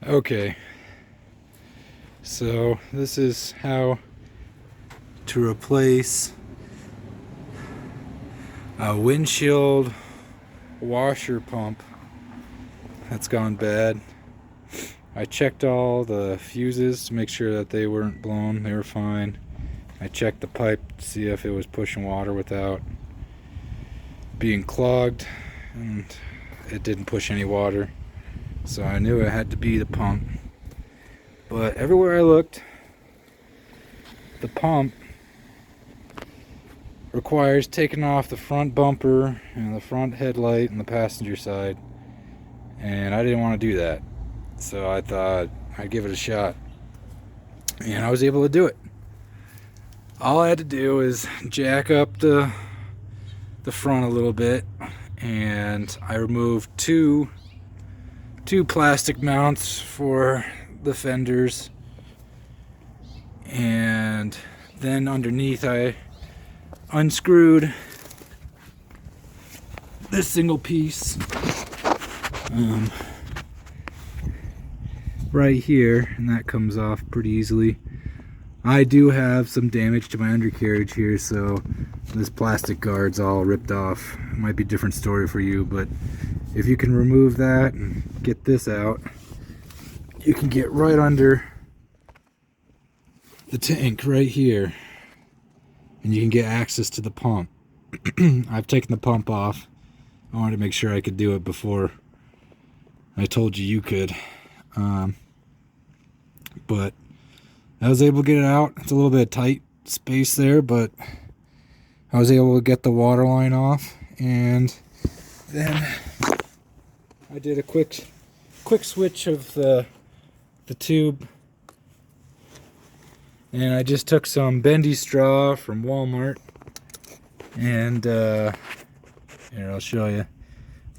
Okay, so this is how to replace a windshield washer pump that's gone bad. I checked all the fuses to make sure that they weren't blown, they were fine. I checked the pipe to see if it was pushing water without being clogged, and it didn't push any water, so I knew it had to be the pump. But everywhere I looked, the pump requires taking off the front bumper and the front headlight and the passenger side, and I didn't want to do that, so I thought I'd give it a shot, and I was able to do it. All I had to do is jack up the front a little bit, and I removed two plastic mounts for the fenders, and then underneath I unscrewed this single piece right here, and that comes off pretty easily. I do have some damage to my undercarriage here, so this plastic guard's all ripped off. It might be a different story for you, but if you can remove that and get this out, you can get right under the tank right here, and you can get access to the pump. I've taken the pump off. I wanted to make sure I could do it before I told you could. But I was able to get it out. It's a little bit tight space there, but I was able to get the water line off, and then I did a quick switch of the tube, and I just took some bendy straw from Walmart, and here, I'll show you.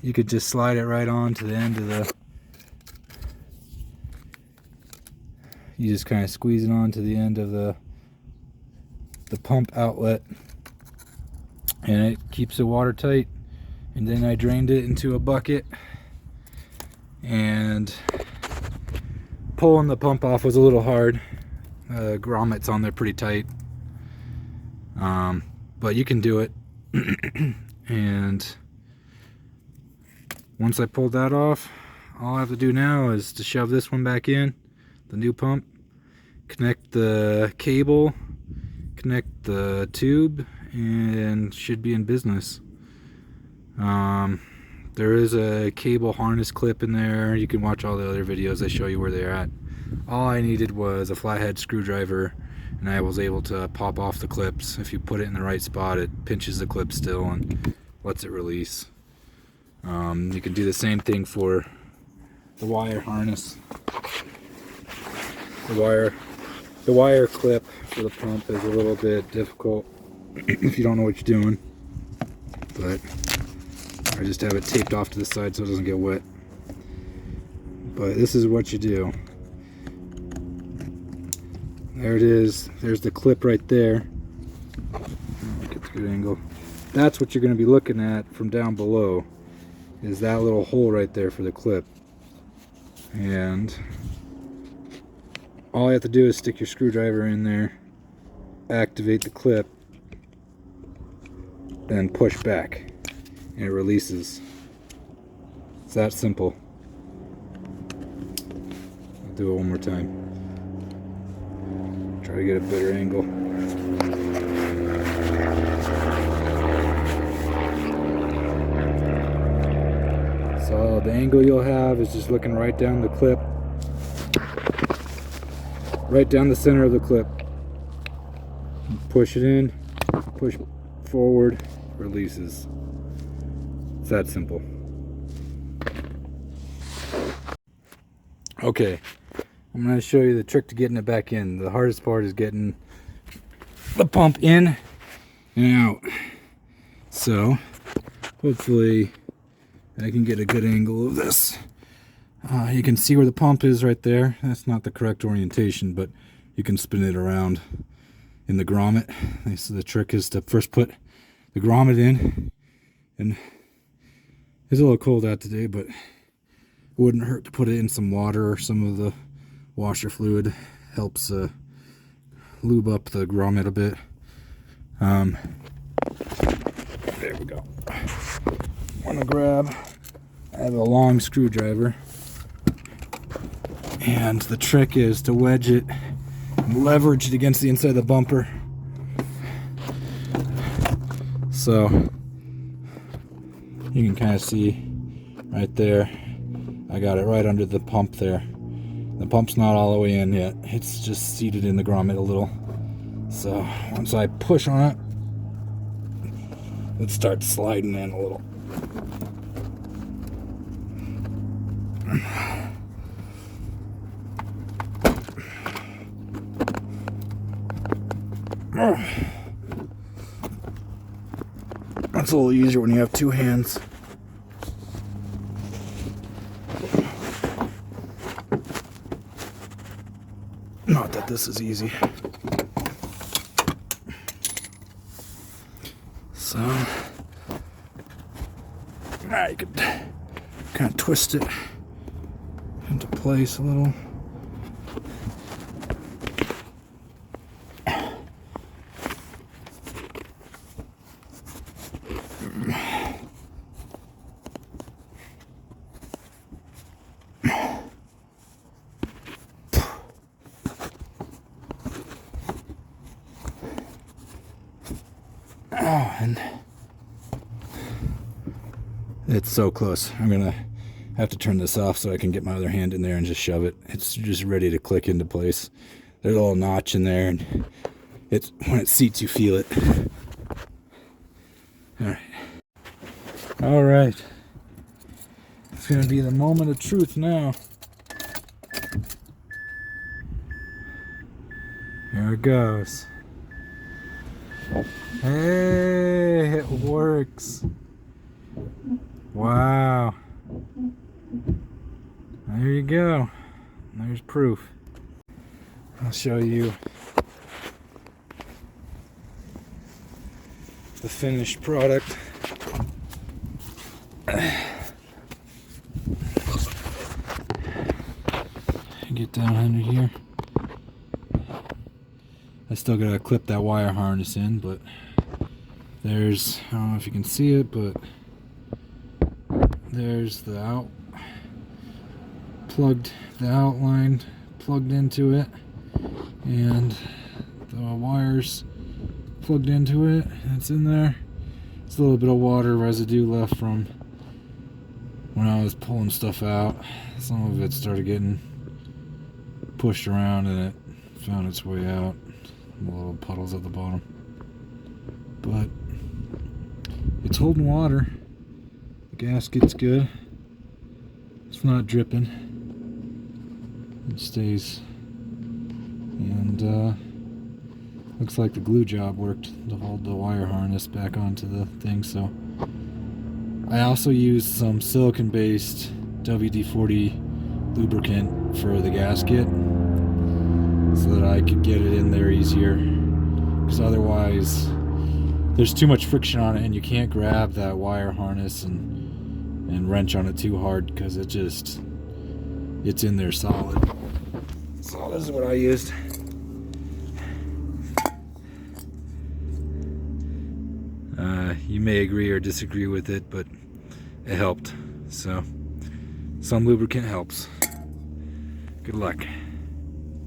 You could just slide it right on to the end of the, you just kind of squeeze it onto the end of the pump outlet, and it keeps it watertight. And then I drained it into a bucket, and pulling the pump off was a little hard. Grommets on there pretty tight, but you can do it. And once I pulled that off, all I have to do now is to shove this one back in, the new pump, connect the cable, connect the tube, and should be in business. There is a cable harness clip in there. You can watch all the other videos that show you where they're at. All I needed was a flathead screwdriver, and I was able to pop off the clips. If you put it in the right spot, it pinches the clip still and lets it release. You can do the same thing for the wire harness. The wire clip for the pump is a little bit difficult if you don't know what you're doing, but I just have it taped off to the side so it doesn't get wet. But this is what you do. There it is. There's the clip right there. Get the good angle. That's what you're going to be looking at from down below, is that little hole right there for the clip. And all you have to do is stick your screwdriver in there, activate the clip, then push back, and it releases. It's that simple. I'll do it one more time. Try to get a better angle. So the angle you'll have is just looking right down the clip, right down the center of the clip. Push it in, push forward, releases. It's that simple. Okay, I'm going to show you the trick to getting it back in. The hardest part is getting the pump in and out. So hopefully I can get a good angle of this. You can see where the pump is right there. That's not the correct orientation, but you can spin it around in the grommet. So the trick is to first put the grommet in, and it's a little cold out today, but wouldn't hurt to put it in some water or some of the washer fluid. Helps lube up the grommet a bit. There we go. I'm gonna grab, I have a long screwdriver, and the trick is to wedge it and leverage it against the inside of the bumper. So you can kind of see right there, I got it right under the pump there. The pump's not all the way in yet, it's just seated in the grommet a little. So once I push on it, it starts sliding in a little. That's a little easier when you have two hands. Not that this is easy. So, now you could kind of twist it into place a little. Oh, and it's so close. I'm gonna have to turn this off so I can get my other hand in there and just shove it. It's just ready to click into place. There's a little notch in there, and it's when it seats you feel it. All right. It's gonna be the moment of truth now. Here it goes. Hey, it works. Wow. There you go. There's proof. I'll show you the finished product. Get down under here. I still gotta clip that wire harness in, but there's, I don't know if you can see it, but there's the outline plugged into it, and the wires plugged into it, and it's in there. There's a little bit of water residue left from when I was pulling stuff out. Some of it started getting pushed around and it found its way out. Little puddles at the bottom, but it's holding water. The gasket's good. It's not dripping. It stays, and looks like the glue job worked to hold the wire harness back onto the thing. So I also used some silicon-based WD-40 lubricant for the gasket, so that I could get it in there easier, because otherwise there's too much friction on it and you can't grab that wire harness and wrench on it too hard, because it's in there solid. So this is what I used. You may agree or disagree with it, but it helped. So some lubricant helps. Good luck.